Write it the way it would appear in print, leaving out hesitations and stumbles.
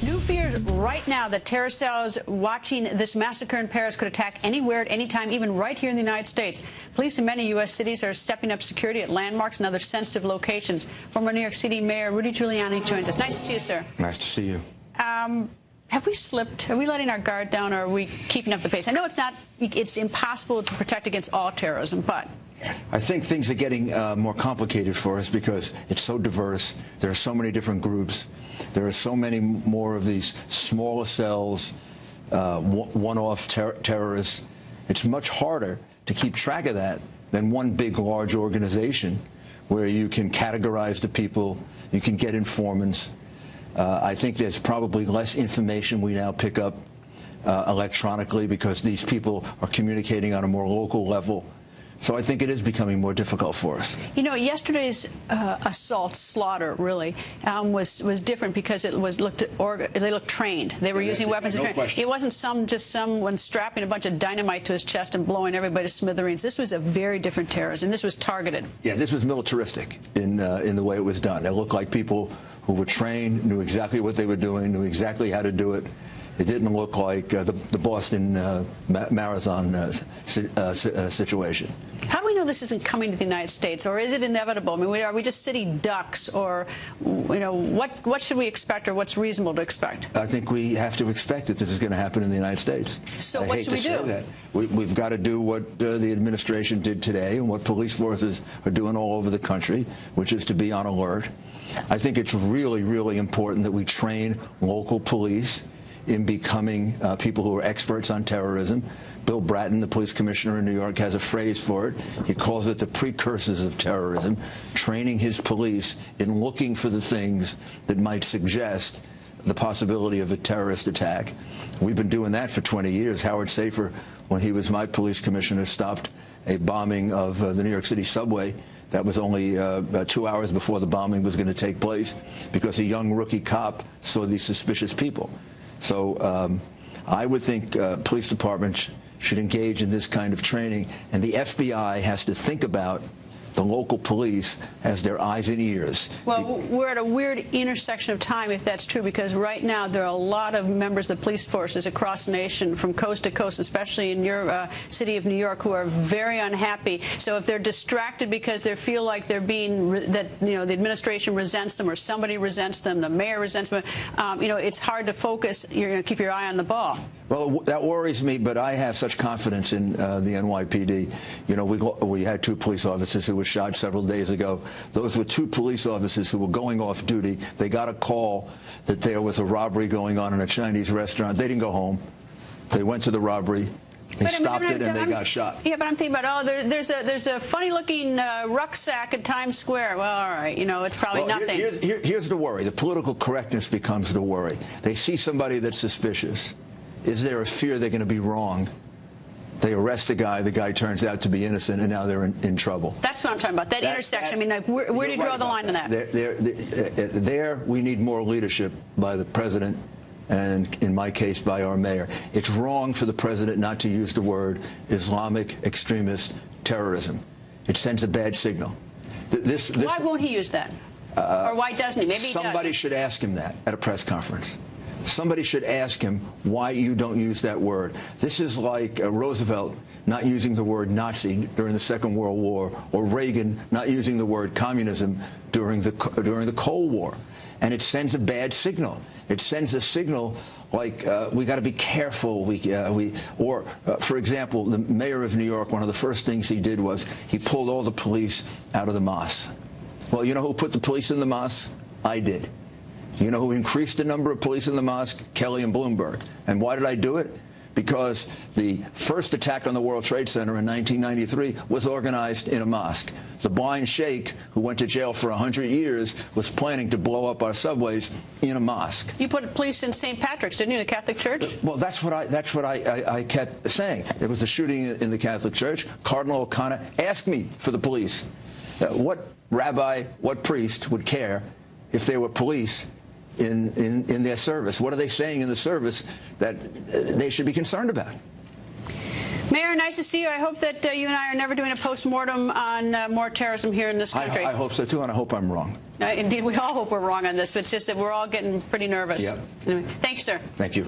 New fears right now that terror cells watching this massacre in Paris could attack anywhere at any time, even right here in the United States. Police in many U.S. cities are stepping up security at landmarks and other sensitive locations. Former New York City Mayor Rudy Giuliani joins us. Nice to see you, sir. Nice to see you. Have we slipped? Are we letting our guard down, or are we keeping up the pace? I know it's impossible to protect against all terrorism, but I think things are getting more complicated for us because it's so diverse. There are so many different groups. There are so many more of these smaller cells, one-off terrorists. It's much harder to keep track of that than one big, large organization where you can categorize the people, you can get informants. I think there's probably less information we now pick up electronically because these people are communicating on a more local level. So I think it is becoming more difficult for us. You know, yesterday's assault, slaughter, really, was different because they looked trained. They were using weapons. No question. It wasn't just someone strapping a bunch of dynamite to his chest and blowing everybody to smithereens. This was a very different terrorism. This was targeted. Yeah, this was militaristic in the way it was done. It looked like people who were trained, knew exactly what they were doing, knew exactly how to do it. It didn't look like the Boston Marathon situation. How do we know this isn't coming to the United States, or is it inevitable? I mean, are we just sitting ducks, or what should we expect, or what's reasonable to expect? I think we have to expect that this is going to happen in the United States. So what should we do? That. We've got to do what the administration did today and what police forces are doing all over the country, which is to be on alert. I think it's really, really important that we train local police in becoming people who are experts on terrorism. Bill Bratton, the police commissioner in New York, has a phrase for it. He calls it the precursors of terrorism, training his police in looking for the things that might suggest the possibility of a terrorist attack. We've been doing that for 20 years. Howard Safir, when he was my police commissioner, stopped a bombing of the New York City subway. That was only 2 hours before the bombing was going to take place because a young rookie cop saw these suspicious people. So I would think police departments should engage in this kind of training, and the FBI has to think about the local police as their eyes and ears. Well, we're at a weird intersection of time, if that's true, because right now there are a lot of members of the police forces across the nation, from coast to coast, especially in your city of New York, who are very unhappy. So if they're distracted because they feel like they're being, the administration resents them, or somebody resents them, the mayor resents them, it's hard to focus. You're going to keep your eye on the ball. Well, that worries me, but I have such confidence in the NYPD. You know, we had 2 police officers who were shot several days ago. Those were 2 police officers who were going off duty. They got a call that there was a robbery going on in a Chinese restaurant. They didn't go home. They went to the robbery. They stopped it, and they got shot. Yeah, but I'm thinking about, there's a funny-looking rucksack at Times Square. Well, all right, it's probably nothing. Here's the worry. The political correctness becomes the worry. They see somebody that's suspicious. Is there a fear they're going to be wrong? They arrest a guy, the guy turns out to be innocent, and now they're in trouble. That's what I'm talking about, that intersection. I mean, like, where do you draw the line on that? There, we need more leadership by the president, and in my case, by our mayor. It's wrong for the president not to use the word Islamic extremist terrorism. It sends a bad signal. Why won't he use that? Or why doesn't he? Maybe he does. Somebody should ask him that at a press conference. Somebody should ask him why you don't use that word. This is like Roosevelt not using the word Nazi during the Second World War, or Reagan not using the word communism during the Cold War. And it sends a bad signal. It sends a signal like we got to be careful. For example, the mayor of New York, one of the first things he did was he pulled all the police out of the mosque. Well, you know who put the police in the mosque? I did. You know who increased the number of police in the mosque? Kelly and Bloomberg. And why did I do it? Because the first attack on the World Trade Center in 1993 was organized in a mosque. The blind sheikh, who went to jail for 100 years, was planning to blow up our subways in a mosque. You put police in St. Patrick's, didn't you, the Catholic Church? Well, that's what I kept saying. There was a shooting in the Catholic Church. Cardinal O'Connor asked me for the police. What rabbi, what priest would care if there were police in their service? What are they saying in the service that they should be concerned about? Mayor, nice to see you. I hope that you and I are never doing a post-mortem on more terrorism here in this country. I hope so, too, and I hope I'm wrong. Indeed, we all hope we're wrong on this, but it's just that we're all getting pretty nervous. Yep. Anyway, thanks, sir. Thank you.